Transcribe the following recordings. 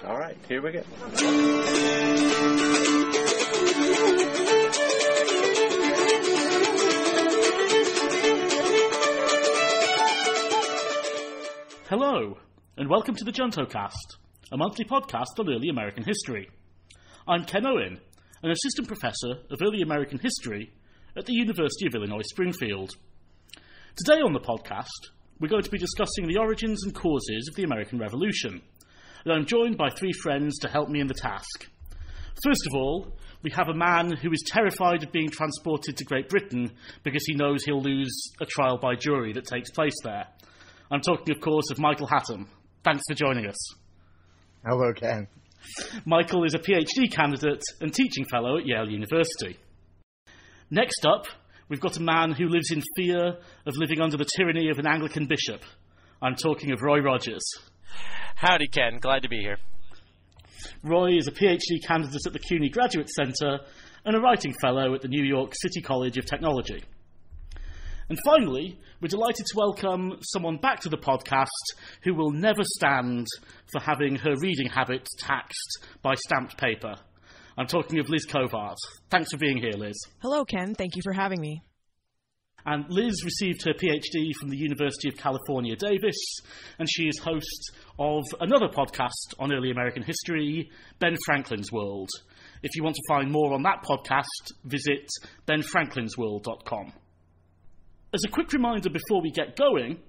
All right, here we go. Hello, and welcome to the JuntoCast, a monthly podcast on early American history. I'm Ken Owen, an assistant professor of early American history at the University of Illinois Springfield. Today on the podcast, we're going to be discussing the origins and causes of the American Revolution, and I'm joined by three friends to help me in the task. First of all, we have a man who is terrified of being transported to Great Britain because he knows he'll lose a trial by jury that takes place there. I'm talking, of course, of Michael Hattem. Thanks for joining us. Hello, Ken. Michael is a PhD candidate and teaching fellow at Yale University. Next up, we've got a man who lives in fear of living under the tyranny of an Anglican bishop. I'm talking of Roy Rogers. Howdy, Ken. Glad to be here. Roy is a PhD candidate at the CUNY Graduate Center and a writing fellow at the New York City College of Technology. And finally, we're delighted to welcome someone back to the podcast who will never stand for having her reading habits taxed by stamped paper. I'm talking of Liz Covart. Thanks for being here, Liz. Hello, Ken. Thank you for having me. And Liz received her PhD from the University of California, Davis, and she is host of another podcast on early American history, Ben Franklin's World. If you want to find more on that podcast, visit benfranklinsworld.com. As a quick reminder before we get going,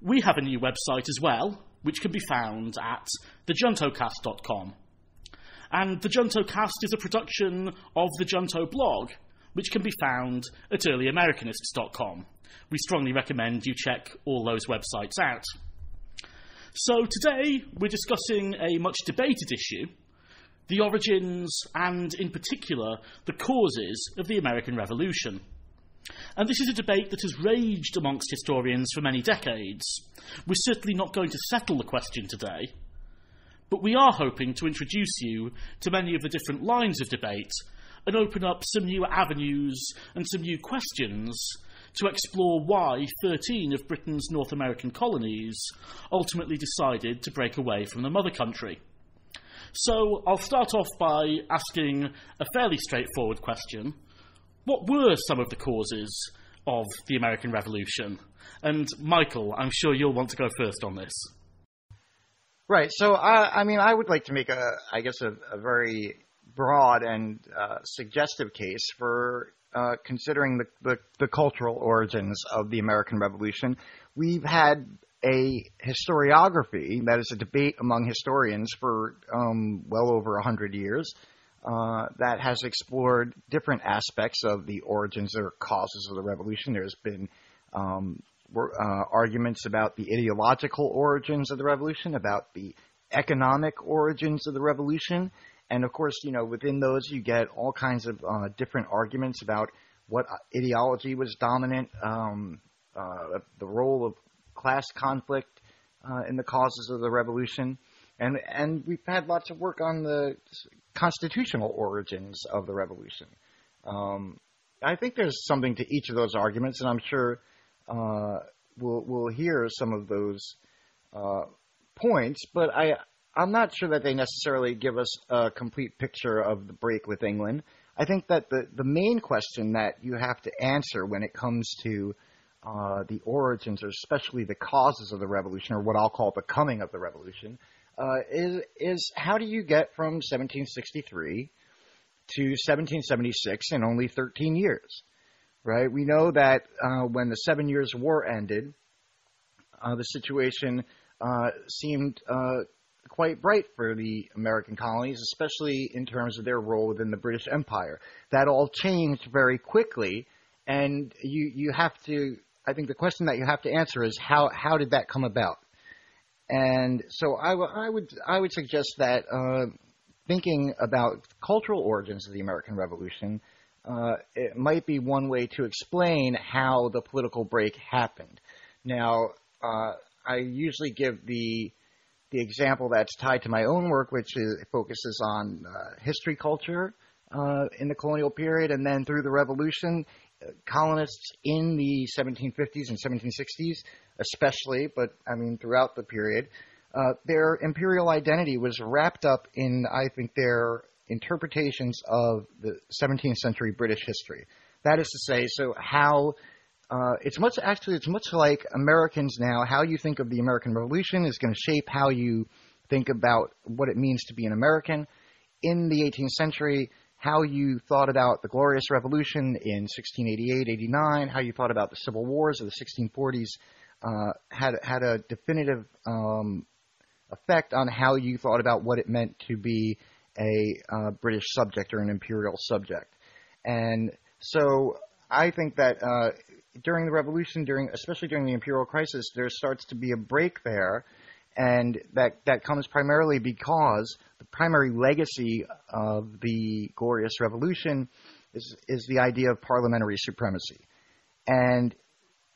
we have a new website as well, which can be found at thejuntocast.com. And the JuntoCast is a production of the Junto blog, which can be found at earlyamericanists.com. We strongly recommend you check all those websites out. So today we're discussing a much debated issue, the origins and, in particular, the causes of the American Revolution. And this is a debate that has raged amongst historians for many decades. We're certainly not going to settle the question today, but we are hoping to introduce you to many of the different lines of debate and open up some new avenues and some new questions to explore why 13 of Britain's North American colonies ultimately decided to break away from the mother country. So I'll start off by asking a fairly straightforward question. What were some of the causes of the American Revolution? And Michael, I'm sure you'll want to go first on this. Right. So, I would like to make a very broad and suggestive case for considering the cultural origins of the American Revolution. We've had a historiography, that is a debate among historians for well over 100 years, that has explored different aspects of the origins or causes of the revolution. There's been arguments about the ideological origins of the revolution, about the economic origins of the revolution, and of course, within those you get all kinds of different arguments about what ideology was dominant, the role of class conflict in the causes of the revolution, and we've had lots of work on the constitutional origins of the revolution. I think there's something to each of those arguments, and I'm sure we'll hear some of those points, but I'm not sure that they necessarily give us a complete picture of the break with England. I think that the main question that you have to answer when it comes to the origins, or especially the causes of the revolution, or what I'll call the coming of the revolution, is how do you get from 1763 to 1776 in only 13 years, right? We know that when the 7 Years' War ended, the situation seemed quite bright for the American colonies, especially in terms of their role within the British Empire. That all changed very quickly, and you have to, I think the question that you have to answer is how did that come about? And so I would suggest that thinking about cultural origins of the American Revolution, it might be one way to explain how the political break happened. Now, I usually give the example that's tied to my own work, which focuses on history culture in the colonial period, and then through the Revolution, colonists in the 1750s and 1760s especially, but I mean throughout the period, their imperial identity was wrapped up in, I think, their interpretations of the 17th century British history. That is to say, so how it's much like Americans now. How you think of the American Revolution is going to shape how you think about what it means to be an American. In the 18th century, how you thought about the Glorious Revolution in 1688, 89, how you thought about the Civil Wars of the 1640s, had a definitive effect on how you thought about what it meant to be a British subject or an imperial subject. And so I think that during the Revolution, especially during the imperial crisis, there starts to be a break there, and that comes primarily because the primary legacy of the Glorious Revolution is the idea of parliamentary supremacy. And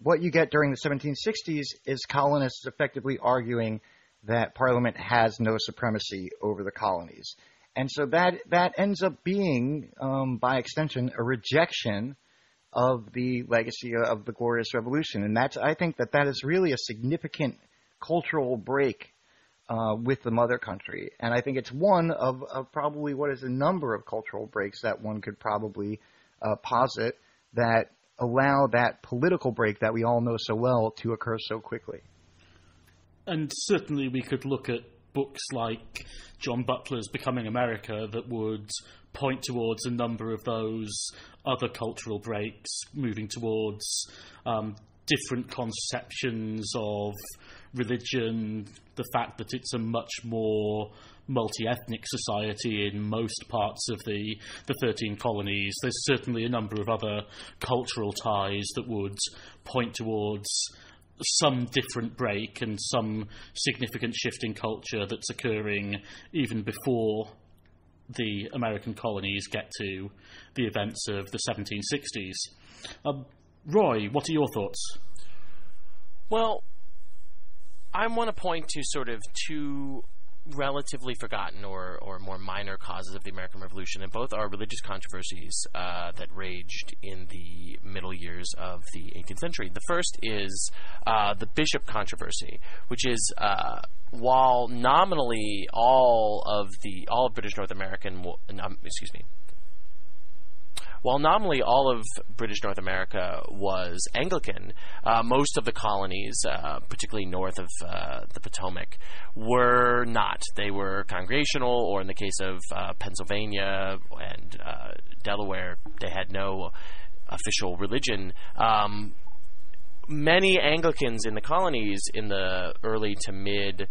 what you get during the 1760s is colonists effectively arguing that Parliament has no supremacy over the colonies. And so that ends up being, by extension, a rejection of the legacy of the Glorious Revolution. And I think that is really a significant cultural break with the mother country. And I think it's one of probably what is a number of cultural breaks that one could probably posit that allow that political break that we all know so well to occur so quickly. And certainly we could look at books like John Butler's Becoming America that would point towards a number of those other cultural breaks, moving towards different conceptions of religion, the fact that it's a much more multi-ethnic society in most parts of the 13 colonies. There's certainly a number of other cultural ties that would point towards some different break and some significant shift in culture that's occurring even before the American colonies get to the events of the 1760s. Roy, what are your thoughts? Well, I want to point to sort of two relatively forgotten or more minor causes of the American Revolution, and both are religious controversies that raged in the middle years of the 18th century. The first is the bishop controversy, which is while nominally all of British North American, while nominally all of British North America was Anglican, most of the colonies, particularly north of the Potomac, were not. They were congregational, or in the case of Pennsylvania and Delaware, they had no official religion. Many Anglicans in the colonies in the early to mid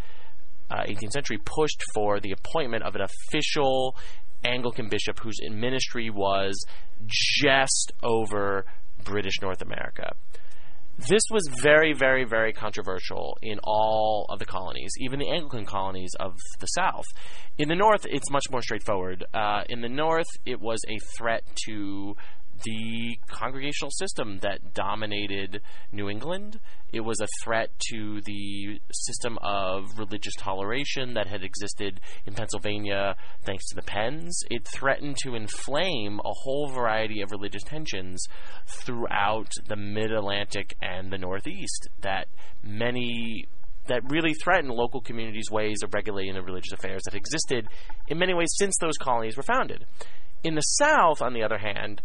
18th century pushed for the appointment of an official Anglican bishop whose ministry was just over British North America. This was very, very, very controversial in all of the colonies, even the Anglican colonies of the South. In the North, it's much more straightforward. In the North, it was a threat to the congregational system that dominated New England. It was a threat to the system of religious toleration that had existed in Pennsylvania thanks to the Penns. It threatened to inflame a whole variety of religious tensions throughout the Mid-Atlantic and the Northeast that really threatened local communities' ways of regulating the religious affairs that existed in many ways since those colonies were founded. In the South, on the other hand,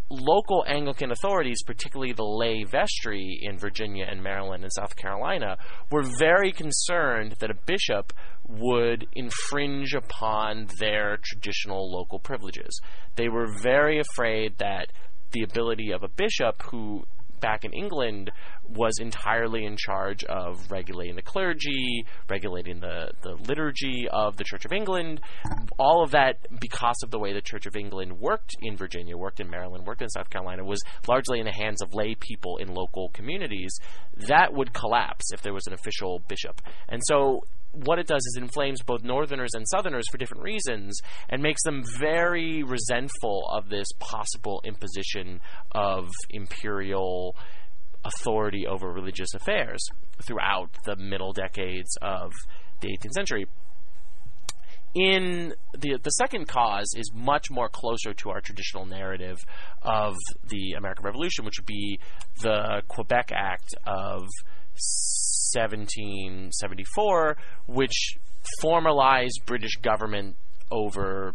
local Anglican authorities, particularly the lay vestry in Virginia and Maryland and South Carolina, were very concerned that a bishop would infringe upon their traditional local privileges. They were very afraid that the ability of a bishop who, back in England, was entirely in charge of regulating the clergy, regulating the liturgy of the Church of England, all of that, because of the way the Church of England worked in Virginia, worked in Maryland, worked in South Carolina, was largely in the hands of lay people in local communities. That would collapse if there was an official bishop. And so what it does is it inflames both Northerners and Southerners for different reasons and makes them very resentful of this possible imposition of imperial authority over religious affairs throughout the middle decades of the 18th century. In the second cause is much more closer to our traditional narrative of the American Revolution, which would be the Quebec Act of 1774, which formalized British government over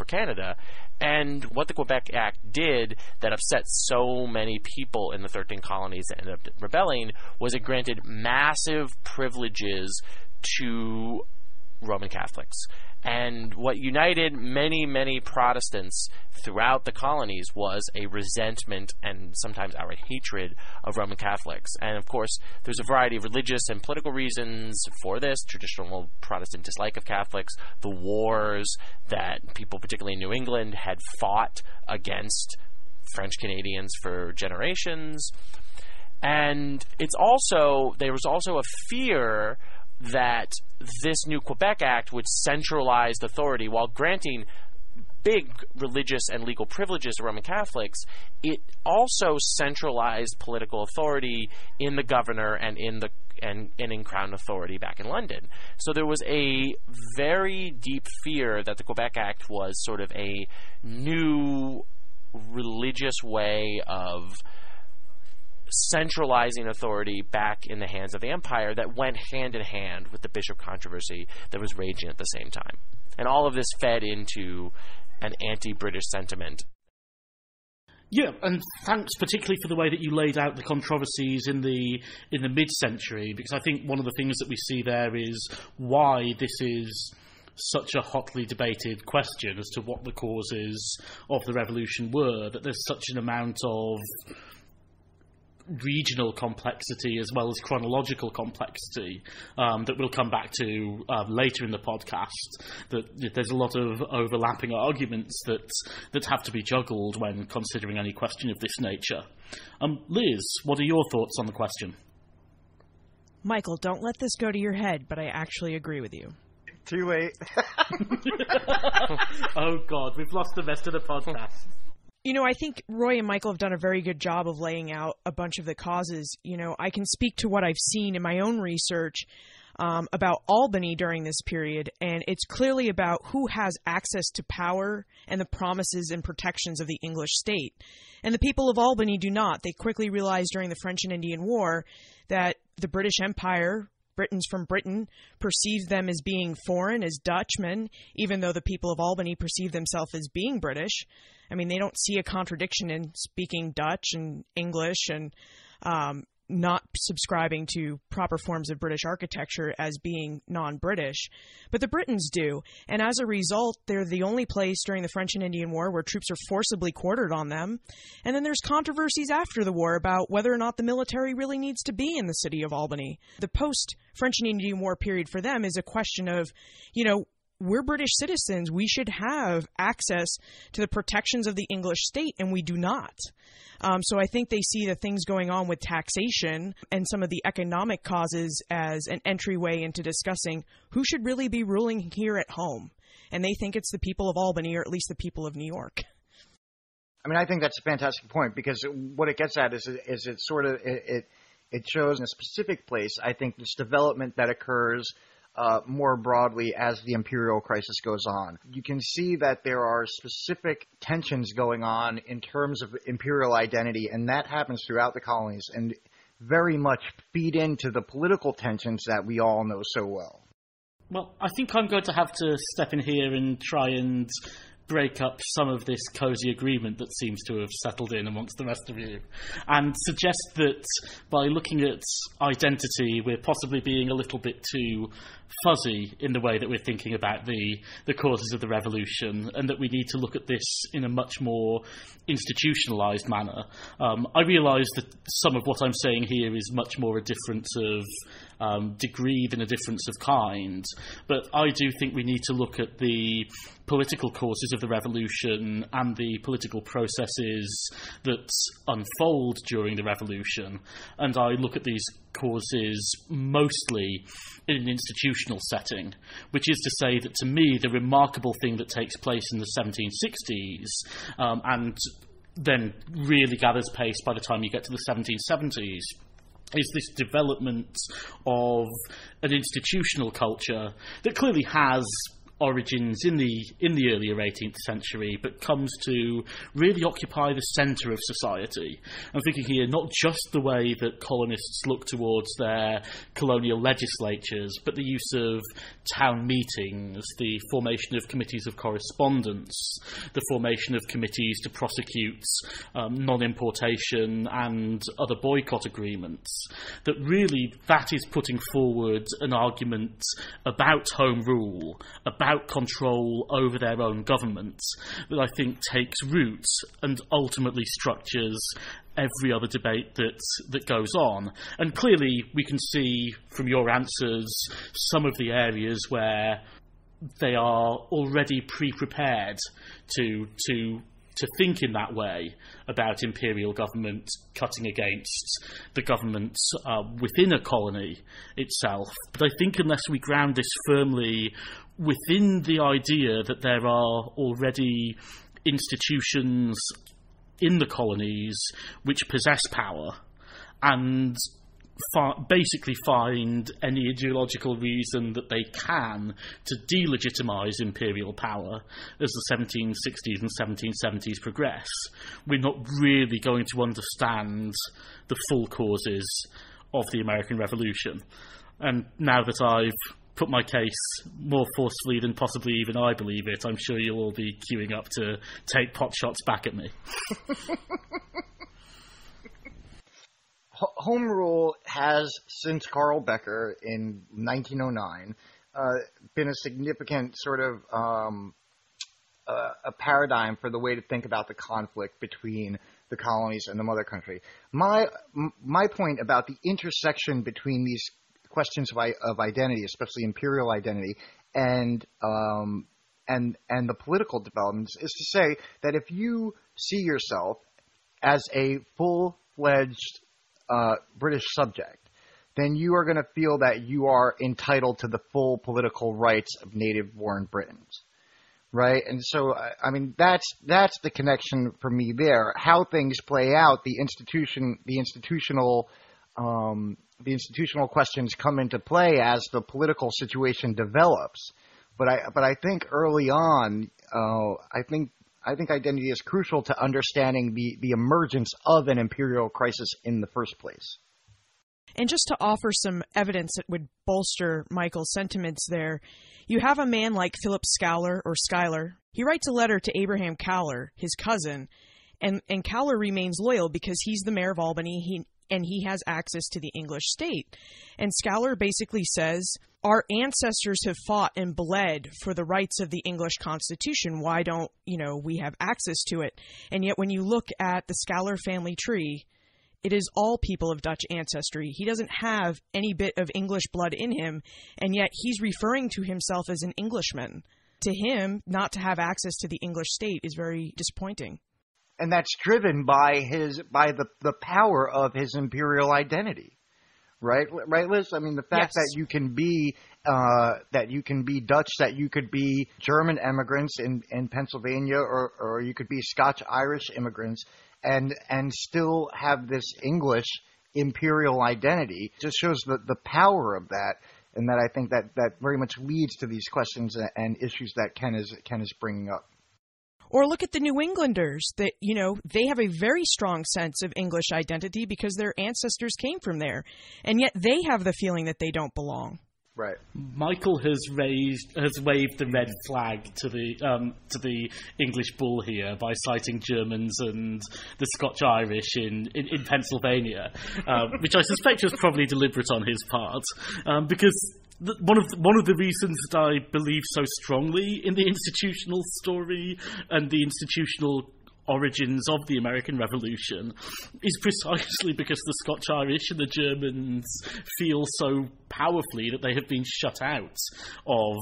Canada. And what the Quebec Act did that upset so many people in the 13 colonies that ended up rebelling was it granted massive privileges to Roman Catholics. And what united many, many Protestants throughout the colonies was a resentment and sometimes outright hatred of Roman Catholics. And of course, there's a variety of religious and political reasons for this: traditional Protestant dislike of Catholics, the wars that people, particularly in New England, had fought against French Canadians for generations. And there was also a fear that this new Quebec Act would centralize authority. While granting big religious and legal privileges to Roman Catholics, it also centralized political authority in the governor and in Crown authority back in London. So there was a very deep fear that the Quebec Act was sort of a new religious way of centralizing authority back in the hands of the empire that went hand in hand with the bishop controversy that was raging at the same time. And all of this fed into an anti-British sentiment. Yeah, and thanks particularly for the way that you laid out the controversies in the mid-century, because I think one of the things that we see there is why this is such a hotly debated question as to what the causes of the revolution were, that there's such an amount of regional complexity as well as chronological complexity that we'll come back to later in the podcast, that there's a lot of overlapping arguments that have to be juggled when considering any question of this nature. Liz, what are your thoughts on the question? Michael, don't let this go to your head, but I actually agree with you. Too late. Oh God, we've lost the rest of the podcast. You know, I think Roy and Michael have done a very good job of laying out a bunch of the causes. You know, I can speak to what I've seen in my own research about Albany during this period, and it's clearly about who has access to power and the promises and protections of the English state. And the people of Albany do not. They quickly realized during the French and Indian War that the British Empire, Britons from Britain, perceived them as being foreign, as Dutchmen, even though the people of Albany perceive themselves as being British. I mean, they don't see a contradiction in speaking Dutch and English and not subscribing to proper forms of British architecture as being non-British. But the Britons do. And as a result, they're the only place during the French and Indian War where troops are forcibly quartered on them. And then there's controversies after the war about whether or not the military really needs to be in the city of Albany. The post-French and Indian War period for them is a question of, you know, we're British citizens. We should have access to the protections of the English state, and we do not. So I think they see the things going on with taxation and some of the economic causes as an entryway into discussing who should really be ruling here at home. And they think it's the people of Albany, or at least the people of New York. I mean, I think that's a fantastic point, because what it gets at is it sort of it shows in a specific place, I think, this development that occurs more broadly as the imperial crisis goes on. You can see that there are specific tensions going on in terms of imperial identity, and that happens throughout the colonies and very much feed into the political tensions that we all know so well. Well, I think I'm going to have to step in here and try and break up some of this cosy agreement that seems to have settled in amongst the rest of you, and suggest that by looking at identity, we're possibly being a little bit too fuzzy in the way that we're thinking about the causes of the revolution, and that we need to look at this in a much more institutionalized manner. I realise that some of what I'm saying here is much more a difference of degree than a difference of kind, but I do think we need to look at the political causes of the revolution and the political processes that unfold during the revolution, and I look at these causes mostly in an institutional setting, which is to say that to me the remarkable thing that takes place in the 1760s and then really gathers pace by the time you get to the 1770s is this development of an institutional culture that clearly has origins in the earlier 18th century, but comes to really occupy the centre of society. I'm thinking here not just the way that colonists look towards their colonial legislatures, but the use of town meetings, the formation of committees of correspondence, the formation of committees to prosecute non-importation and other boycott agreements. That really that is putting forward an argument about home rule, about control over their own government, that I think takes root and ultimately structures every other debate that goes on. And clearly we can see from your answers some of the areas where they are already pre-prepared to think in that way about imperial government cutting against the government within a colony itself. But I think unless we ground this firmly within the idea that there are already institutions in the colonies which possess power and basically find any ideological reason that they can to delegitimize imperial power as the 1760s and 1770s progress, we're not really going to understand the full causes of the American Revolution. And now that I've put my case more forcefully than possibly even I believe it, I'm sure you'll all be queuing up to take pot shots back at me. Home rule has, since Carl Becker in 1909, been a significant sort of a paradigm for the way to think about the conflict between the colonies and the mother country. My point about the intersection between these questions of identity, especially imperial identity, and the political developments, is to say that if you see yourself as a full-fledged British subject, then you are going to feel that you are entitled to the full political rights of native-born Britons, right? And so, I mean, that's the connection for me there. How things play out, the institutional questions come into play as the political situation develops. But I think early on, I think identity is crucial to understanding the emergence of an imperial crisis in the first place. And just to offer some evidence that would bolster Michael's sentiments there, you have a man like Philip Schuyler. He writes a letter to Abraham Cowler, his cousin, and Cowler remains loyal because he's the mayor of Albany, and he has access to the English state. And Schuyler basically says, our ancestors have fought and bled for the rights of the English Constitution. Why don't, we have access to it? And yet when you look at the Schuyler family tree, it is all people of Dutch ancestry. He doesn't have any bit of English blood in him, and yet he's referring to himself as an Englishman. To him, not to have access to the English state is very disappointing. And that's driven by the power of his imperial identity, right, Liz? I mean, the fact that you can be Dutch, that you could be German immigrants in Pennsylvania, or you could be Scotch-Irish immigrants, and still have this English imperial identity, just shows the power of that, and that I think that very much leads to these questions and issues that Ken is bringing up. Or look at the New Englanders, that, they have a very strong sense of English identity because their ancestors came from there. And yet they have the feeling that they don't belong. Right. Michael has waved the red flag to the English bull here by citing Germans and the Scotch-Irish in Pennsylvania, which I suspect was probably deliberate on his part, because one of the reasons that I believe so strongly in the institutional story and the institutional origins of the American Revolution is precisely because the Scotch-Irish and the Germans feel so powerfully that they have been shut out of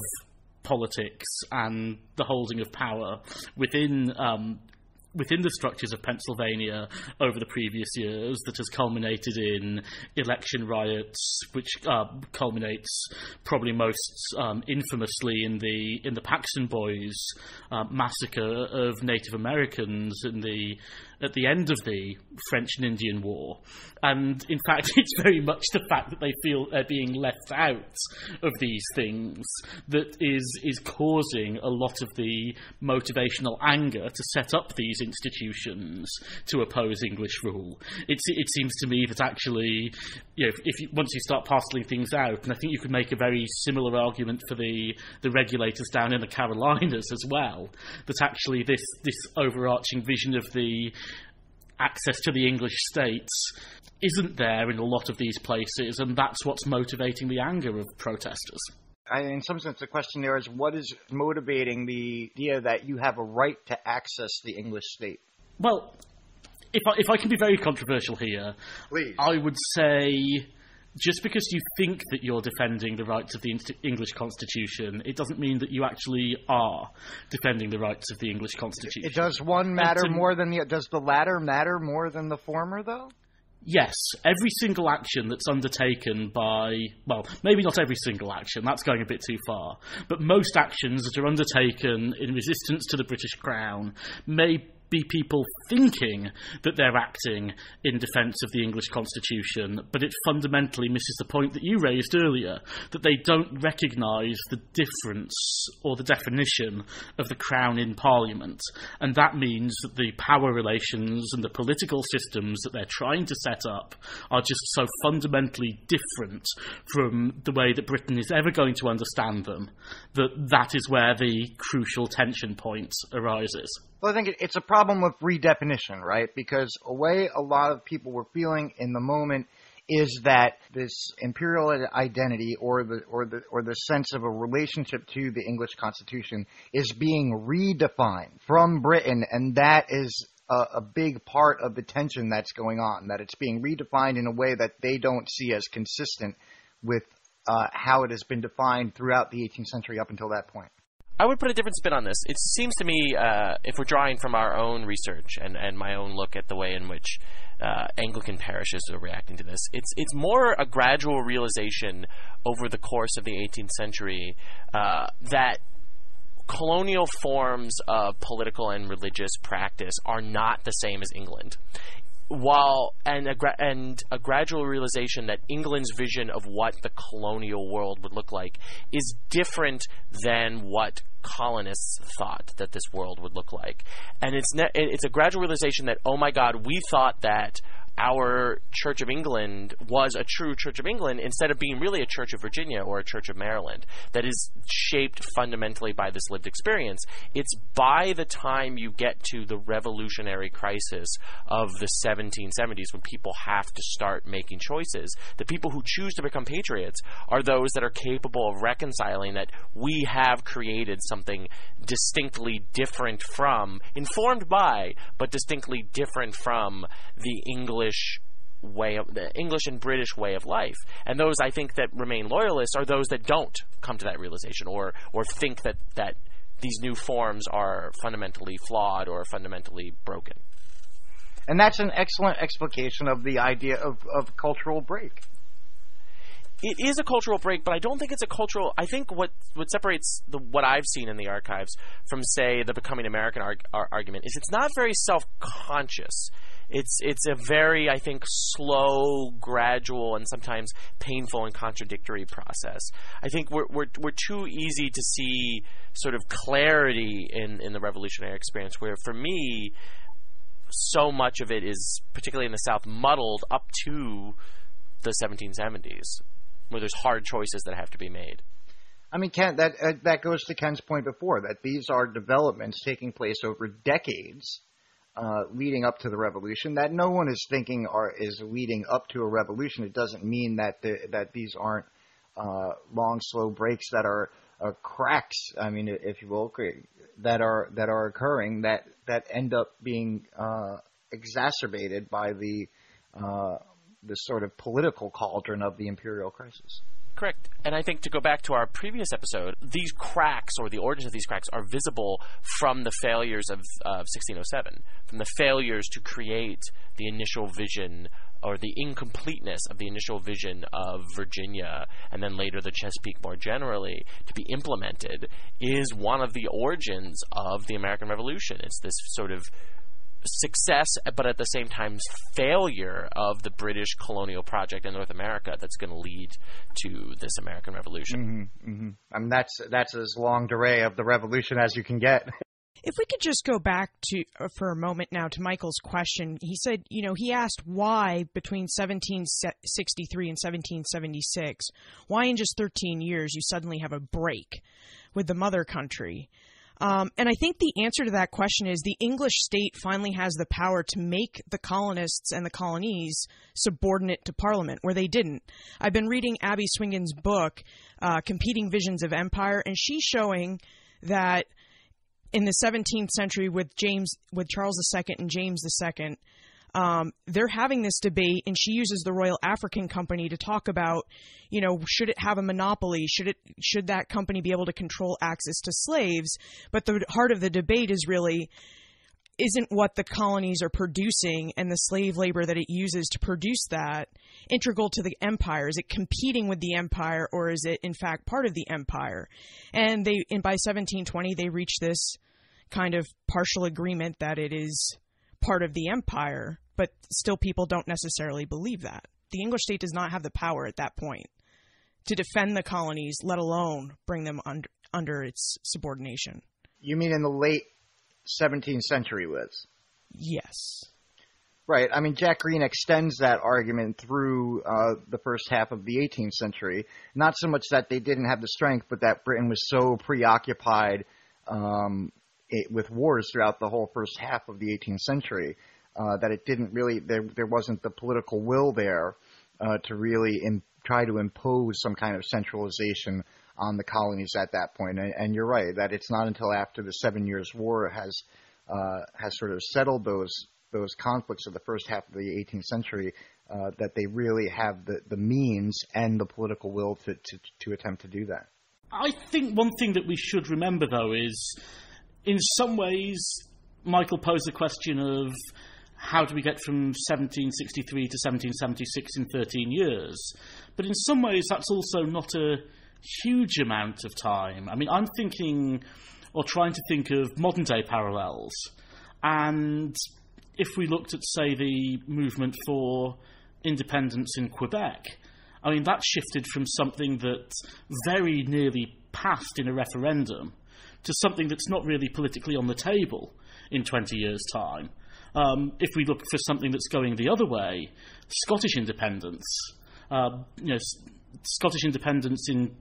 politics and the holding of power within within the structures of Pennsylvania over the previous years that has culminated in election riots, which culminates probably most infamously in the Paxton Boys massacre of Native Americans at the end of the French and Indian War. And in fact, it's very much the fact that they feel they're being left out of these things that is causing a lot of the motivational anger to set up these institutions to oppose English rule. It seems to me that actually, once you start parceling things out, and I think you could make a very similar argument for the regulators down in the Carolinas as well, that actually this overarching vision of the access to the English states isn't there in a lot of these places, and that's what's motivating the anger of protesters. In some sense, the question there is, what is motivating the idea that you have a right to access the English state? Well, if I can be very controversial here, please, I would say just because you think that you're defending the rights of the English Constitution, it doesn't mean that you actually are defending the rights of the English Constitution. Does one matter more than the... Does the latter matter more than the former, though? Yes, every single action that's undertaken by... Well, maybe not every single action, that's going a bit too far, but most actions that are undertaken in resistance to the British Crown may be people thinking that they're acting in defence of the English Constitution, but it fundamentally misses the point that you raised earlier, that they don't recognise the difference or the definition of the Crown in Parliament. And that means that the power relations and the political systems that they're trying to set up are just so fundamentally different from the way that Britain is ever going to understand them, that is where the crucial tension point arises. Well, I think it's a problem with redefinition, right? Because a way a lot of people were feeling in the moment is that this imperial identity or the sense of a relationship to the English Constitution is being redefined from Britain, and that is a big part of the tension that's going on, that it's being redefined in a way that they don't see as consistent with how it has been defined throughout the 18th century up until that point. I would put a different spin on this. It seems to me, if we're drawing from our own research and my own look at the way in which Anglican parishes are reacting to this, it's more a gradual realization over the course of the 18th century that colonial forms of political and religious practice are not the same as England. And a gradual realization that England's vision of what the colonial world would look like is different than what colonists thought that this world would look like. And it's a gradual realization that, oh my God, we thought that our Church of England was a true Church of England instead of being really a Church of Virginia or a Church of Maryland that is shaped fundamentally by this lived experience. It's by the time you get to the revolutionary crisis of the 1770s when people have to start making choices, the people who choose to become patriots are those that are capable of reconciling that we have created something distinctly different from, informed by, but distinctly different from the English and British way of life. And those, I think, that remain loyalists are those that don't come to that realization or think that these new forms are fundamentally flawed or fundamentally broken. And that's an excellent explication of the idea of cultural break. It is a cultural break, but I don't think it's a cultural... I think what separates what I've seen in the archives from, say, the Becoming American argument is it's not very self-conscious. It's a very, I think, slow, gradual, and sometimes painful and contradictory process. I think we're too easy to see sort of clarity in the revolutionary experience, where for me, so much of it is, particularly in the South, muddled up to the 1770s, where there's hard choices that have to be made. I mean, Ken, that goes to Ken's point before, that these are developments taking place over decades leading up to the revolution, that no one is thinking is leading up to a revolution. It doesn't mean that these aren't long, slow breaks that are cracks, I mean, if you will, that are occurring that end up being exacerbated by the sort of political cauldron of the imperial crisis. Correct. And I think to go back to our previous episode, these cracks, or the origins of these cracks, are visible from the failures of 1607, from the failures to create the initial vision, or the incompleteness of the initial vision of Virginia, and then later the Chesapeake more generally, to be implemented, is one of the origins of the American Revolution. It's this sort of success, but at the same time failure of the British colonial project in North America that's going to lead to this American Revolution. Mm-hmm, mm-hmm. I mean, that's as longue durée of the revolution as you can get. If we could just go back to for a moment now to Michael's question, he said, he asked why between 1763 and 1776, why in just 13 years you suddenly have a break with the mother country. And I think the answer to that question is the English state finally has the power to make the colonists and the colonies subordinate to Parliament, where they didn't. I've been reading Abby Swingan's book, Competing Visions of Empire, and she's showing that in the 17th century with Charles II and James II, they're having this debate, and she uses the Royal African Company to talk about, should it have a monopoly? Should that company be able to control access to slaves? But the heart of the debate is really, isn't what the colonies are producing and the slave labor that it uses to produce that integral to the empire? Is it competing with the empire, or is it in fact part of the empire? And by 1720, they reach this kind of partial agreement that it is part of the empire, but still people don't necessarily believe that. The English state does not have the power at that point to defend the colonies, let alone bring them under its subordination. You mean in the late 17th century, Liz? Yes. Right. I mean, Jack Green extends that argument through the first half of the 18th century. Not so much that they didn't have the strength, but that Britain was so preoccupied with wars throughout the whole first half of the 18th century that it didn't really, there wasn't the political will there to really try to impose some kind of centralization on the colonies at that point. And you're right, that it's not until after the 7 Years' War has sort of settled those conflicts of the first half of the 18th century that they really have the means and the political will to attempt to do that. I think one thing that we should remember, though, is in some ways Michael posed the question of how do we get from 1763 to 1776 in 13 years? But in some ways that's also not a huge amount of time. I mean, I'm thinking, or trying to think of modern-day parallels. And if we looked at, say, the movement for independence in Quebec, I mean, that shifted from something that very nearly passed in a referendum to something that's not really politically on the table in 20 years' time. If we look for something that's going the other way, Scottish independence, Scottish independence in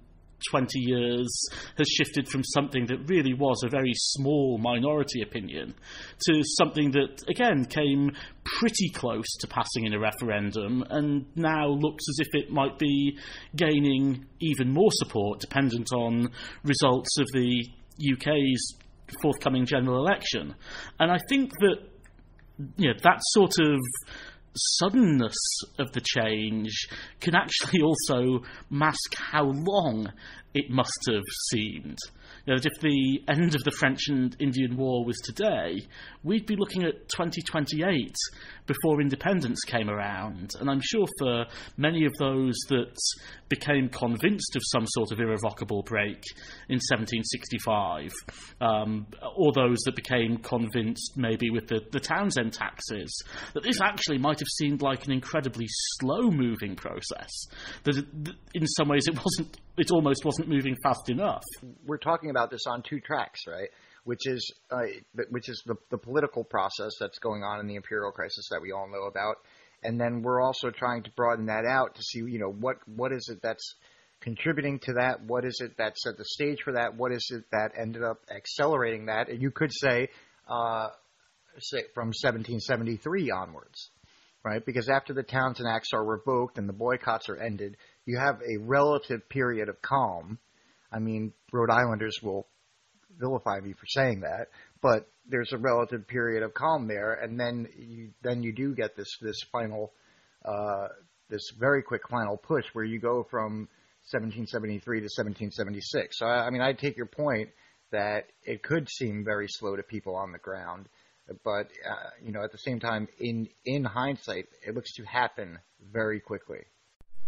20 years has shifted from something that really was a very small minority opinion to something that, again, came pretty close to passing in a referendum and now looks as if it might be gaining even more support dependent on results of the UK's forthcoming general election. And I think that that sort of suddenness of the change can actually also mask how long it must have seemed. That if the end of the French and Indian War was today, we'd be looking at 2028 before independence came around. And I'm sure for many of those that became convinced of some sort of irrevocable break in 1765, or those that became convinced maybe with the Townsend taxes, that this actually might have seemed like an incredibly slow-moving process. That in some ways it almost wasn't moving fast enough. We're talking about this on two tracks, right? Which is the political process that's going on in the imperial crisis that we all know about, and then we're also trying to broaden that out to see, what is it that's contributing to that? What is it that set the stage for that? What is it that ended up accelerating that? And you could say from 1773 onwards, right? Because after the Townsend Acts are revoked and the boycotts are ended, you have a relative period of calm. I mean, Rhode Islanders will vilify me for saying that, but there's a relative period of calm there, and then you do get this final, this very quick final push where you go from 1773 to 1776. So, I mean, I take your point that it could seem very slow to people on the ground, but, at the same time, in hindsight, it looks to happen very quickly.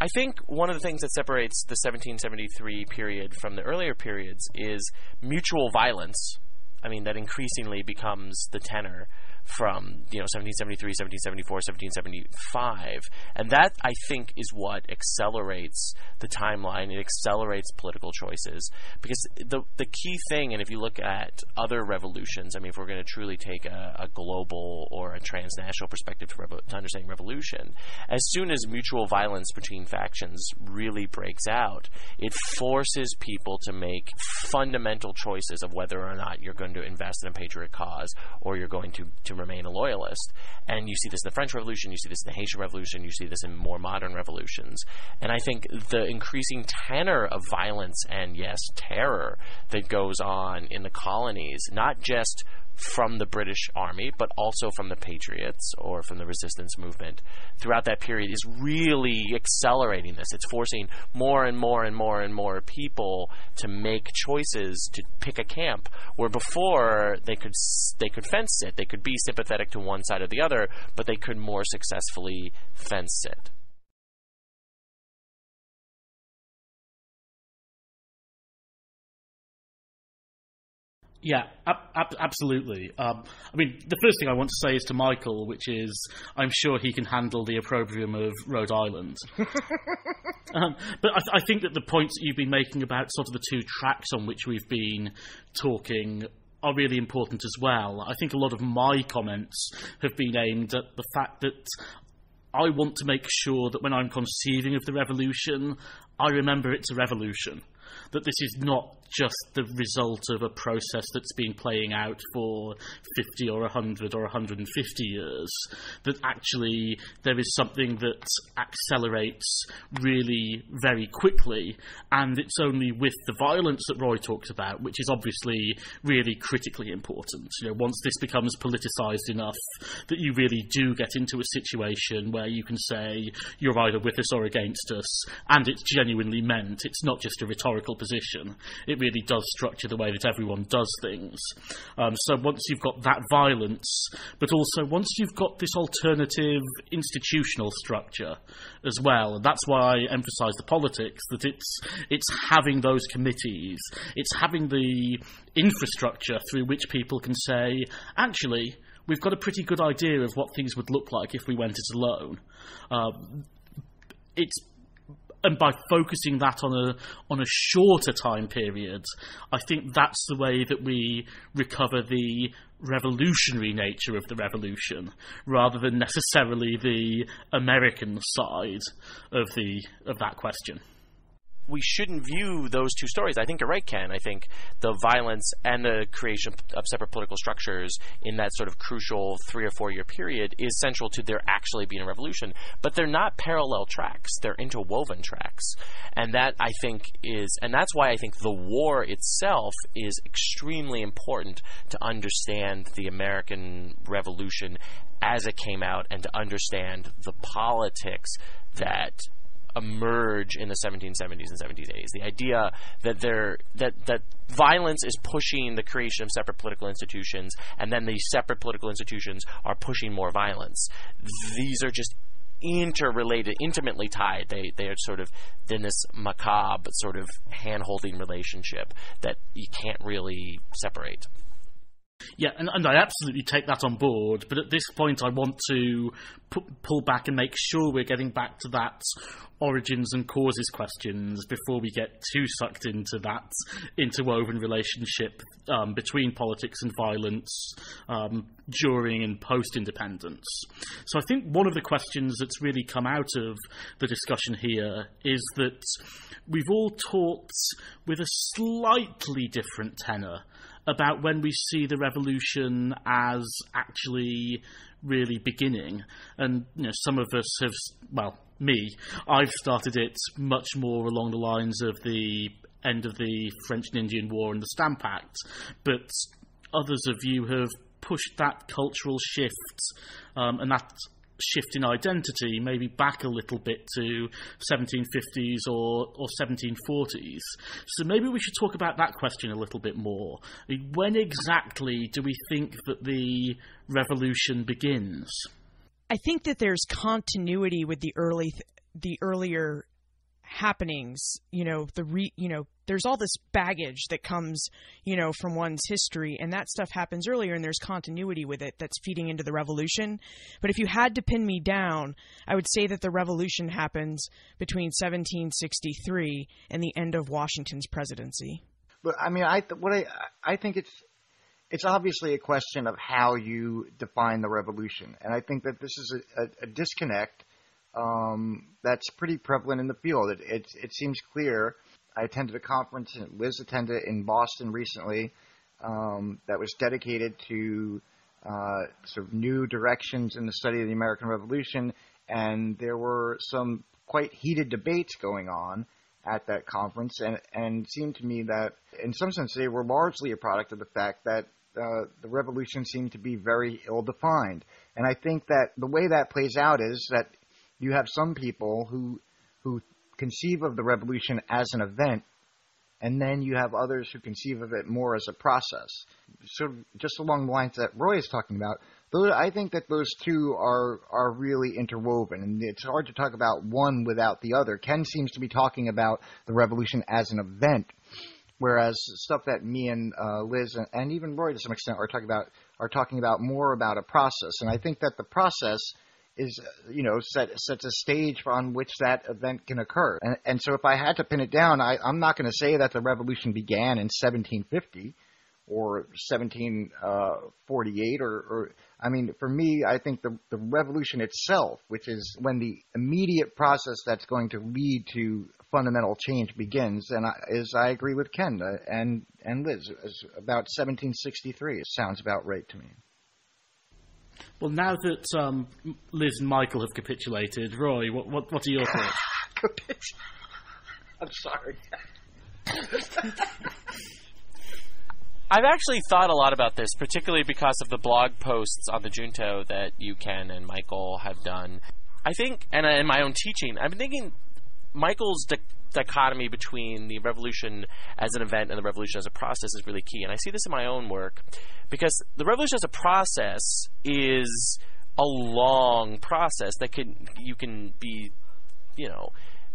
I think one of the things that separates the 1773 period from the earlier periods is mutual violence. I mean, that increasingly becomes the tenor from 1773, 1774, 1775, and that I think is what accelerates the timeline. It accelerates political choices because the key thing, and if you look at other revolutions, I mean, if we're going to truly take a global or a transnational perspective to understanding revolution, as soon as mutual violence between factions really breaks out, it forces people to make fundamental choices of whether or not you're going to invest in a patriot cause or you're going to remain a loyalist. And you see this in the French Revolution, you see this in the Haitian Revolution, you see this in more modern revolutions. And I think the increasing tenor of violence and, yes, terror that goes on in the colonies, not just from the British Army, but also from the Patriots or from the resistance movement throughout that period, is really accelerating this. It's forcing more and more and more and more people to make choices to pick a camp, where before they could fence it. They could be sympathetic to one side or the other, but they could more successfully fence it. Yeah, absolutely. I mean, the first thing I want to say is to Michael, which is I'm sure he can handle the opprobrium of Rhode Island. But I think that the points that you've been making about sort of the two tracks on which we've been talking are really important as well. I think a lot of my comments have been aimed at the fact that I want to make sure that when I'm conceiving of the revolution, I remember it's a revolution. That this is not just the result of a process that's been playing out for 50 or 100 or 150 years. That actually there is something that accelerates really very quickly, and it's only with the violence that Roy talks about, which is obviously really critically important. Once this becomes politicised enough that you really do get into a situation where you can say you're either with us or against us, and it's genuinely meant. It's not just a rhetorical position. It really does structure the way that everyone does things. So once you've got that violence, but also once you've got this alternative institutional structure as well, and that's why I emphasise the politics, that it's having those committees, it's having the infrastructure through which people can say, actually, we've got a pretty good idea of what things would look like if we went it alone. And by focusing that on a shorter time period, I think that's the way that we recover the revolutionary nature of the revolution, rather than necessarily the American side of that question. We shouldn't view those two stories. I think you're right, Ken. I think the violence and the creation of separate political structures in that sort of crucial 3 or 4 year period is central to there actually being a revolution. But they're not parallel tracks. They're interwoven tracks. And that, I think, and that's why I think the war itself is extremely important to understand the American Revolution as it came out and to understand the politics that emerge in the 1770s and 1780s. The idea that violence is pushing the creation of separate political institutions, and then these separate political institutions are pushing more violence. These are just interrelated, intimately tied. They are sort of in this macabre sort of hand-holding relationship that you can't really separate. Yeah, and I absolutely take that on board, but at this point I want to pull back and make sure we're getting back to that origins and causes questions before we get too sucked into that interwoven relationship between politics and violence during and post-independence. So I think one of the questions that's really come out of the discussion here is that we've all talked with a slightly different tenor about when we see the revolution as actually really beginning. And some of us have, I've started it much more along the lines of the end of the French and Indian War and the Stamp Act, but others of you have pushed that cultural shift and that shift in identity, maybe back a little bit to 1750s or 1740s. So maybe we should talk about that question a little bit more. When exactly do we think that the revolution begins? I think that there's continuity with the earlier happenings. There's all this baggage that comes, from one's history, and that stuff happens earlier, and there's continuity with it that's feeding into the revolution. But if you had to pin me down, I would say that the revolution happens between 1763 and the end of Washington's presidency. But I mean, I think it's obviously a question of how you define the revolution, and I think that this is a disconnect that's pretty prevalent in the field. It seems clear. I attended a conference, and Liz attended in Boston recently, that was dedicated to sort of new directions in the study of the American Revolution, and there were some quite heated debates going on at that conference, and it seemed to me that in some sense they were largely a product of the fact that the revolution seemed to be very ill-defined. And I think that the way that plays out is that you have some people who conceive of the revolution as an event, and then you have others who conceive of it more as a process. Sort of just along the lines that Roy is talking about, I think that those two are really interwoven, and it's hard to talk about one without the other. Ken seems to be talking about the revolution as an event, whereas stuff that me and Liz and even Roy to some extent are talking about more about a process. And I think that the process is, sets a stage on which that event can occur. And so if I had to pin it down, I'm not going to say that the revolution began in 1750 or 1748 or I mean, for me, I think the revolution itself, which is when the immediate process that's going to lead to fundamental change begins, and I agree with Ken and Liz, about 1763. It sounds about right to me. Well, now that Liz and Michael have capitulated, Roy, what are your thoughts? I'm sorry. I've actually thought a lot about this, particularly because of the blog posts on the Junto that you, Ken, and Michael have done. I think, and in my own teaching, I've been thinking Michael's dichotomy between the revolution as an event and the revolution as a process is really key. And I see this in my own work because the revolution as a process is a long process that you can be,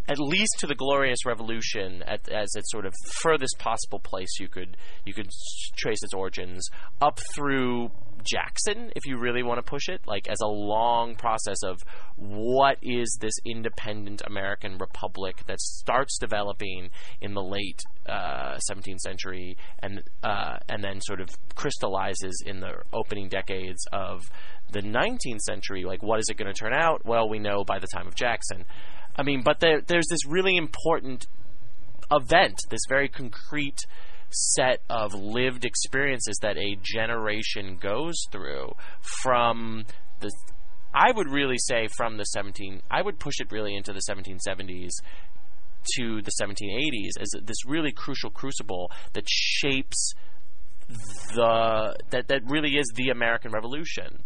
at least to the Glorious Revolution as its sort of furthest possible place you could trace its origins up through Jackson, if you really want to push it, like as a long process of what is this independent American republic that starts developing in the late 17th century and then sort of crystallizes in the opening decades of the 19th century. Like, what is it going to turn out? Well, we know by the time of Jackson. I mean, but there's this really important event, this very concrete set of lived experiences that a generation goes through from the, I would really say I would push it really into the 1770s to the 1780s as this really crucial crucible that shapes that really is the American Revolution.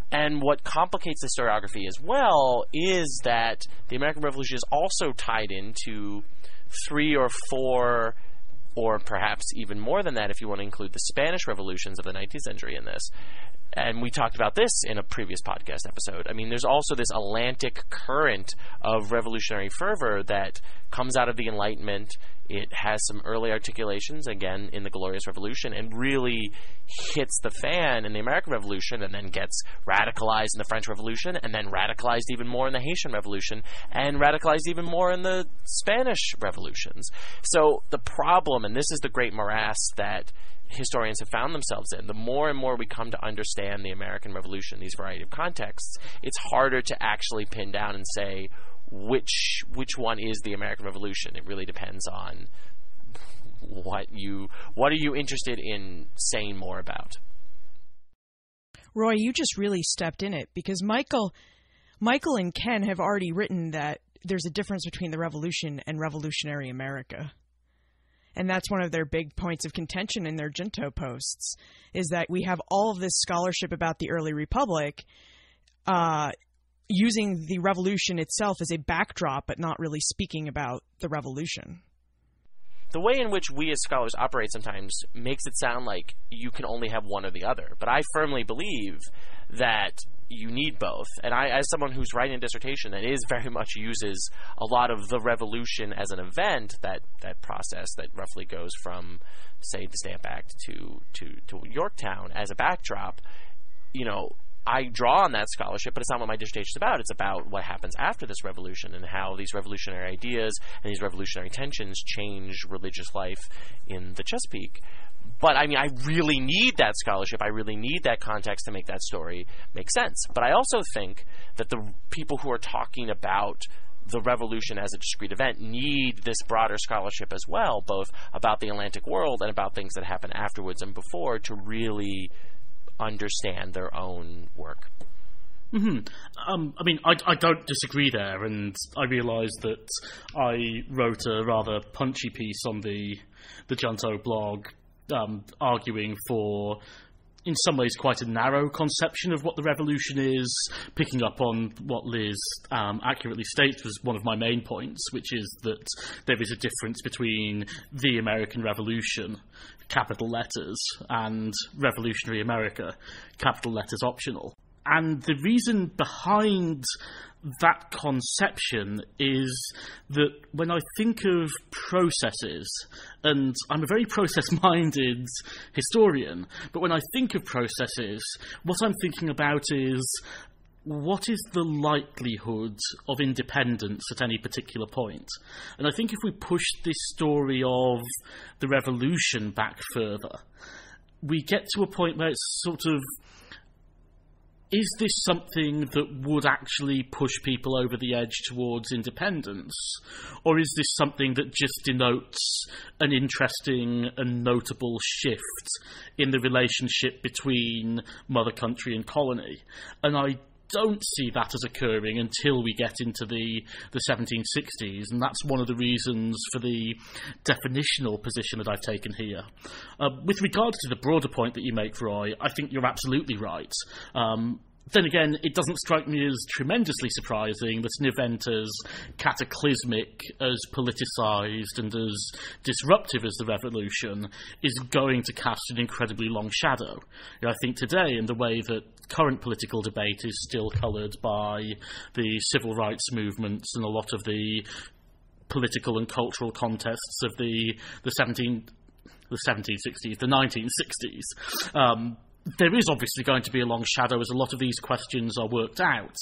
And what complicates the historiography as well is that the American Revolution is also tied into 3 or 4, or perhaps even more than that if you want to include the Spanish revolutions of the 19th century in this. And we talked about this in a previous podcast episode. I mean, there's also this Atlantic current of revolutionary fervor that comes out of the Enlightenment. It has some early articulations, again, in the Glorious Revolution, and really hits the fan in the American Revolution, and then gets radicalized in the French Revolution, and then radicalized even more in the Haitian Revolution, and radicalized even more in the Spanish Revolutions. So the problem, and this is the great morass that historians have found themselves in, the more and more we come to understand the American Revolution, these variety of contexts, it's harder to actually pin down and say which one is the American Revolution. It really depends on what are you interested in saying more about. Roy, you just really stepped in it, because Michael and Ken have already written that there's a difference between the revolution and revolutionary America. And that's one of their big points of contention in their Junto posts, is that we have all of this scholarship about the early republic, using the revolution itself as a backdrop, but not really speaking about the revolution. The way in which we as scholars operate sometimes makes it sound like you can only have one or the other. But I firmly believe that you need both. And I, as someone who's writing a dissertation that is very much uses a lot of the revolution as an event, that process that roughly goes from, say, the Stamp Act to Yorktown as a backdrop, I draw on that scholarship, but it's not what my dissertation is about. It's about what happens after this revolution and how these revolutionary ideas and these revolutionary tensions change religious life in the Chesapeake. But, I really need that scholarship. I really need that context to make that story make sense. But I also think that the people who are talking about the revolution as a discrete event need this broader scholarship as well, both about the Atlantic world and about things that happen afterwards and before, to really understand their own work. Mm-hmm. I don't disagree there, and I realise that I wrote a rather punchy piece on the Junto blog, arguing for, in some ways, quite a narrow conception of what the revolution is, picking up on what Liz accurately states was one of my main points, which is that there is a difference between the American Revolution, capital letters, and Revolutionary America, capital letters optional. And the reason behind that conception is that when I think of processes, and I'm a very process-minded historian, but when I think of processes, what I'm thinking about is, what is the likelihood of independence at any particular point? And I think if we push this story of the revolution back further, we get to a point where it's sort of, is this something that would actually push people over the edge towards independence? Or is this something that just denotes an interesting and notable shift in the relationship between mother country and colony? And I don't see that as occurring until we get into the 1760s, and that's one of the reasons for the definitional position that I've taken here. With regards to the broader point that you make, Roy, I think you're absolutely right. Then again, it doesn't strike me as tremendously surprising that an event as cataclysmic, as politicised, and as disruptive as the revolution is going to cast an incredibly long shadow. I think today, in the way that current political debate is still coloured by the civil rights movements and a lot of the political and cultural contests of the 1960s, there is obviously going to be a long shadow as a lot of these questions are worked out.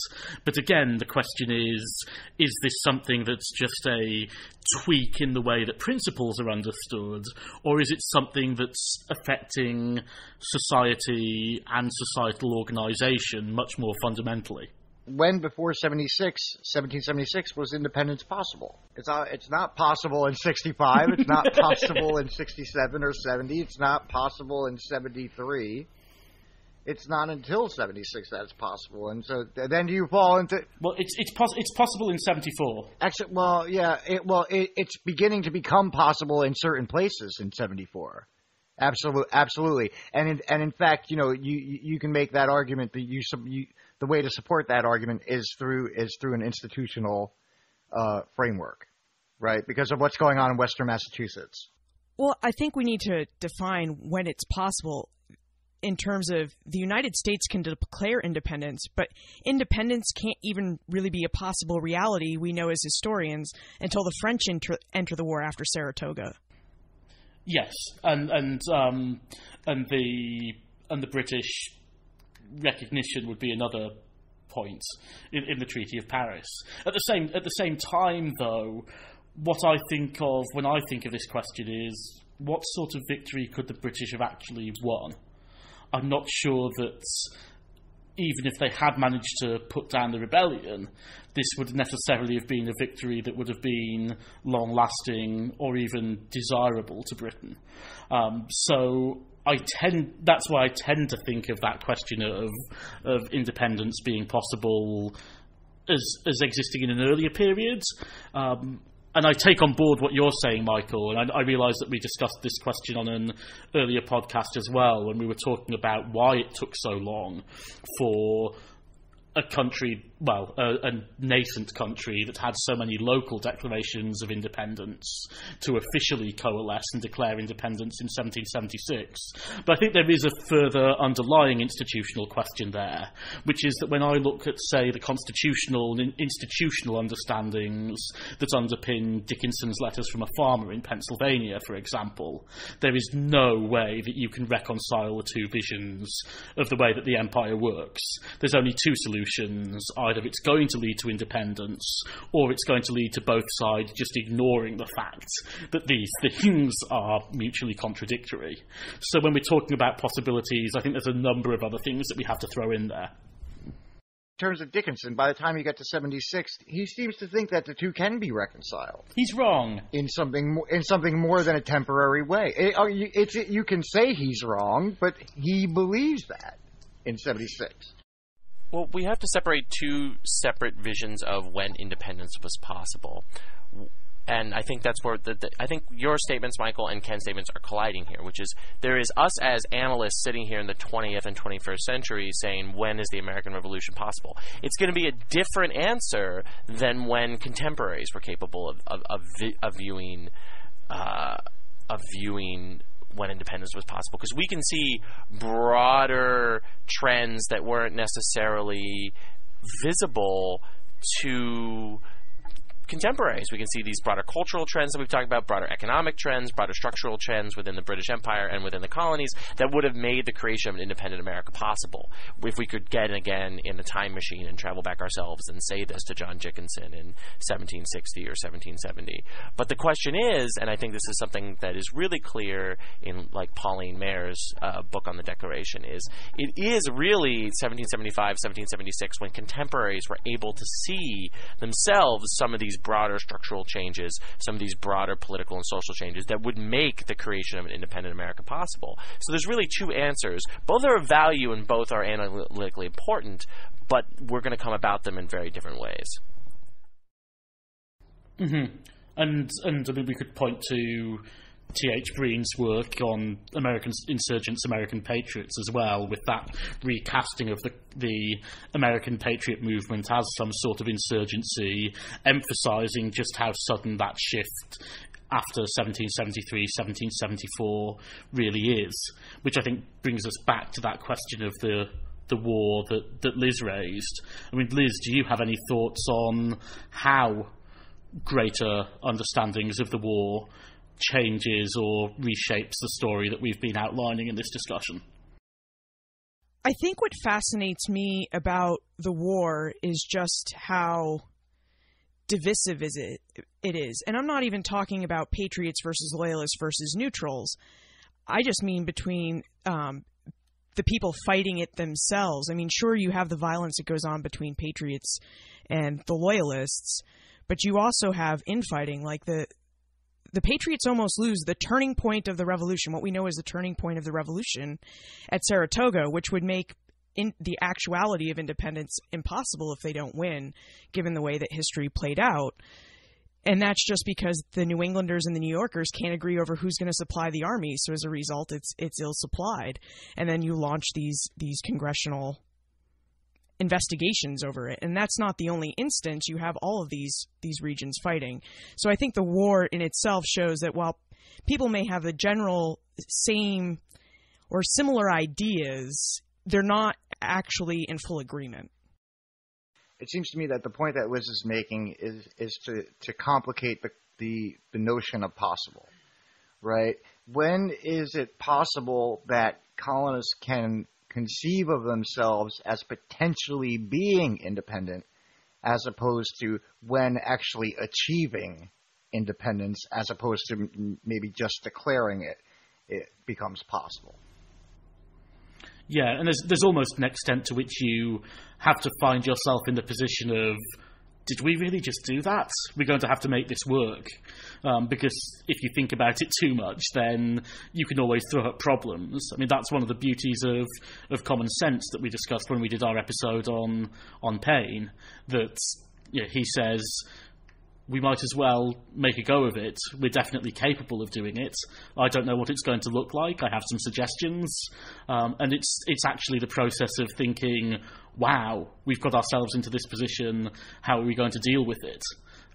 But again, the question is this something that's just a tweak in the way that principles are understood, or is it something that's affecting society and societal organisation much more fundamentally? When before 1776 was independence possible? It's not possible in 65. It's not possible in 67 or 70. It's not possible in 73. It's not until 76 that it's possible, and so then do you fall into? Well, it's possible in 74. Actually, well, yeah, it's beginning to become possible in certain places in 74. Absolutely, and in fact, you can make that argument that the way to support that argument is through an institutional framework, right? Because of what's going on in Western Massachusetts. Well, I think we need to define when it's possible. In terms of the United States can declare independence, but independence can't even really be a possible reality, we know as historians, until the French enter the war after Saratoga. Yes, and the British recognition would be another point in the Treaty of Paris. At the same time, though, what I think of when I think of this question is, what sort of victory could the British have actually won? I'm not sure that even if they had managed to put down the rebellion, this would necessarily have been a victory that would have been long-lasting or even desirable to Britain. So that's why I tend to think of that question of independence being possible as existing in an earlier period. And I take on board what you're saying, Michael, and I realise that we discussed this question on an earlier podcast as well, when we were talking about why it took so long for a country a nascent country that had so many local declarations of independence to officially coalesce and declare independence in 1776. But I think there is a further underlying institutional question there, which is that when I look at, say, the constitutional and institutional understandings that underpin Dickinson's Letters from a Farmer in Pennsylvania, for example, there is no way that you can reconcile the two visions of the way that the empire works. There's only two solutions. Either it's going to lead to independence, or it's going to lead to both sides just ignoring the fact that these things are mutually contradictory. So when we're talking about possibilities, I think there's a number of other things that we have to throw in there. In terms of Dickinson, by the time you get to 76, he seems to think that the two can be reconciled. He's wrong. In something more than a temporary way. You can say he's wrong, but he believes that in 76. Well, we have to separate two separate visions of when independence was possible. And I think that's where I think your statements, Michael, and Ken's statements are colliding here, which is there is us as analysts sitting here in the 20th and 21st century saying, when is the American Revolution possible? It's going to be a different answer than when contemporaries were capable of viewing when independence was possible, because we can see broader trends that weren't necessarily visible to contemporaries. We can see these broader cultural trends that we've talked about, broader economic trends, broader structural trends within the British Empire and within the colonies that would have made the creation of an independent America possible. If we could get again in a time machine and travel back ourselves and say this to John Dickinson in 1760 or 1770. But the question is, and I think this is something that is really clear in like Pauline Maier's book on the Declaration, is it is really 1775, 1776 when contemporaries were able to see themselves some of these broader structural changes, some of these broader political and social changes that would make the creation of an independent America possible. So there's really two answers. Both are of value and both are analytically important, but we're going to come about them in very different ways. Mm-hmm. And I mean, we could point to T.H. Breen's work on American insurgents, American patriots as well, with that recasting of the American patriot movement as some sort of insurgency, emphasising just how sudden that shift after 1773, 1774 really is, which I think brings us back to that question of the war that Liz raised. I mean, Liz, do you have any thoughts on how greater understandings of the war changes or reshapes the story that we've been outlining in this discussion? I think what fascinates me about the war is just how divisive it is. And I'm not even talking about patriots versus loyalists versus neutrals. I just mean between the people fighting it themselves. I mean, sure, you have the violence that goes on between patriots and the loyalists, but you also have infighting. Like the Patriots almost lose the turning point of the revolution, what we know is the turning point of the revolution at Saratoga, which would make the actuality of independence impossible if they don't win, given the way that history played out. And that's just because the New Englanders and the New Yorkers can't agree over who's going to supply the army. So as a result, it's ill-supplied. And then you launch these congressional investigations over it, and that's not the only instance. You have all of these regions fighting. So I think the war in itself shows that while people may have a general same or similar ideas, they're not actually in full agreement. It seems to me that the point that Liz is making is to complicate the notion of possible, right? When is it possible that colonists can conceive of themselves as potentially being independent, as opposed to when actually achieving independence, as opposed to maybe just declaring it becomes possible? Yeah, and there's almost an extent to which you have to find yourself in the position of, did we really just do that? We're going to have to make this work. Because if you think about it too much, then you can always throw up problems. I mean, that's one of the beauties of common sense that we discussed when we did our episode on Paine, that he says we might as well make a go of it. We're definitely capable of doing it. I don't know what it's going to look like. I have some suggestions. And it's actually the process of thinking, wow, we've got ourselves into this position. How are we going to deal with it?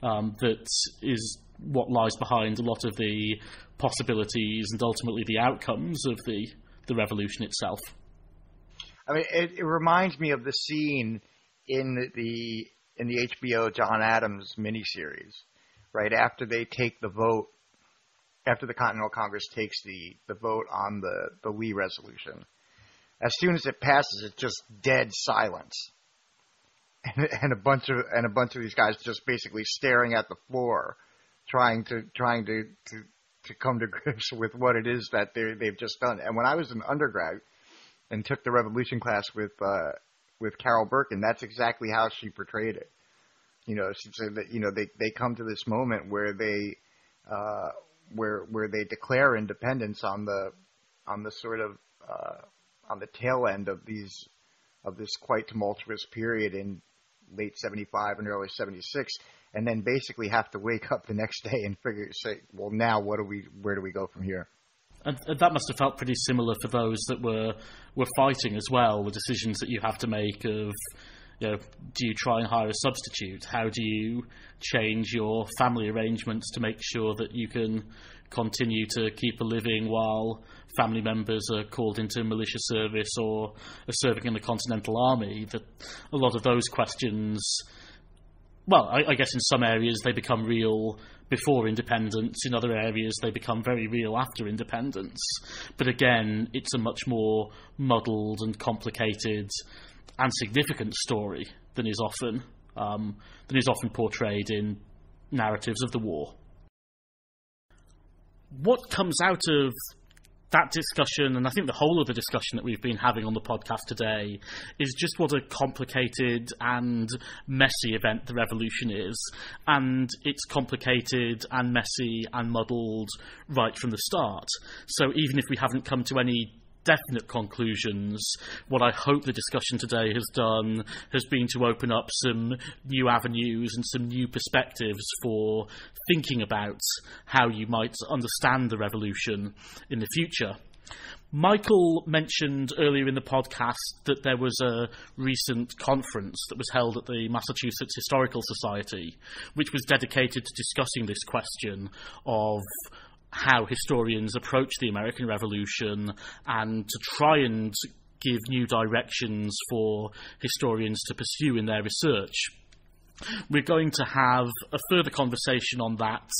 That is what lies behind a lot of the possibilities and ultimately the outcomes of the revolution itself. I mean, it reminds me of the scene in the HBO John Adams miniseries, right after they take the vote, after the Continental Congress takes the vote on the Lee resolution. As soon as it passes, it's just dead silence, and a bunch of these guys just basically staring at the floor, trying to come to grips with what it is that they've just done. And when I was an undergrad and took the Revolution class with Carol Birkin, that's exactly how she portrayed it. You know, she said that, you know, they come to this moment where they where they declare independence on the sort of on the tail end of this quite tumultuous period in late 75 and early 76, and then basically have to wake up the next day and say, well, now where do we go from here? And that must have felt pretty similar for those that were fighting as well, the decisions that you have to make of, you know, do you try and hire a substitute? How do you change your family arrangements to make sure that you can continue to keep a living while family members are called into militia service or are serving in the Continental Army? That a lot of those questions, well, I guess in some areas they become real before independence. In other areas they become very real after independence. But again, it's a much more muddled and complicated and significant story than is often portrayed in narratives of the war. What comes out of that discussion, and I think the whole of the discussion that we've been having on the podcast today, is just what a complicated and messy event the revolution is. And it's complicated and messy and muddled right from the start. So even if we haven't come to any definite conclusions, what I hope the discussion today has done has been to open up some new avenues and some new perspectives for thinking about how you might understand the revolution in the future. Michael mentioned earlier in the podcast that there was a recent conference that was held at the Massachusetts Historical Society, which was dedicated to discussing this question of how historians approach the American Revolution and to try and give new directions for historians to pursue in their research. We're going to have a further conversation on that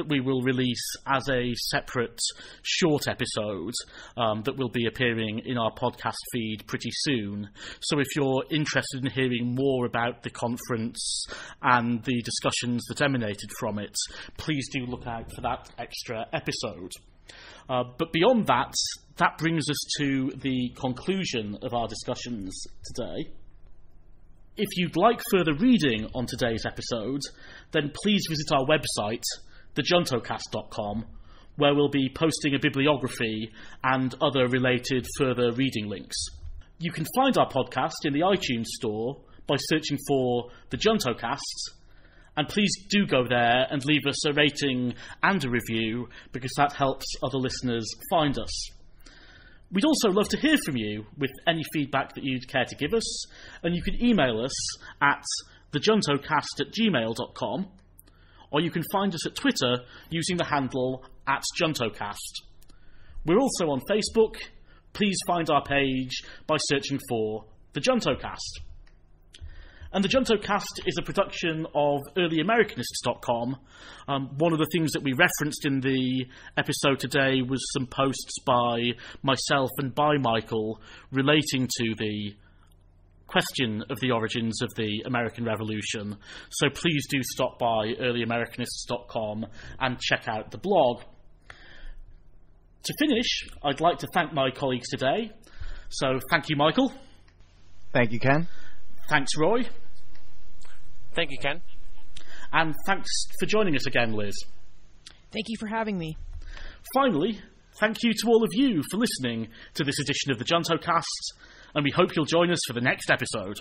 we will release as a separate short episode that will be appearing in our podcast feed pretty soon. So if you're interested in hearing more about the conference and the discussions that emanated from it, please do look out for that extra episode. But beyond that, that brings us to the conclusion of our discussions today. If you'd like further reading on today's episode, then please visit our website, thejuntocast.com, where we'll be posting a bibliography and other related further reading links. You can find our podcast in the iTunes store by searching for The JuntoCast, and please do go there and leave us a rating and a review, because that helps other listeners find us. We'd also love to hear from you with any feedback that you'd care to give us, and you can email us at thejuntocast@gmail.com, or you can find us at Twitter using the handle @JuntoCast. We're also on Facebook. Please find our page by searching for The JuntoCast. And The JuntoCast is a production of earlyamericanists.com. One of the things that we referenced in the episode today was some posts by myself and by Michael relating to the question of the origins of the American Revolution. So please do stop by earlyamericanists.com and check out the blog. To finish, I'd like to thank my colleagues today. So thank you, Michael. Thank you, Ken. Thanks, Roy. Thank you, Ken. And thanks for joining us again, Liz. Thank you for having me. Finally, thank you to all of you for listening to this edition of the JuntoCast, and we hope you'll join us for the next episode.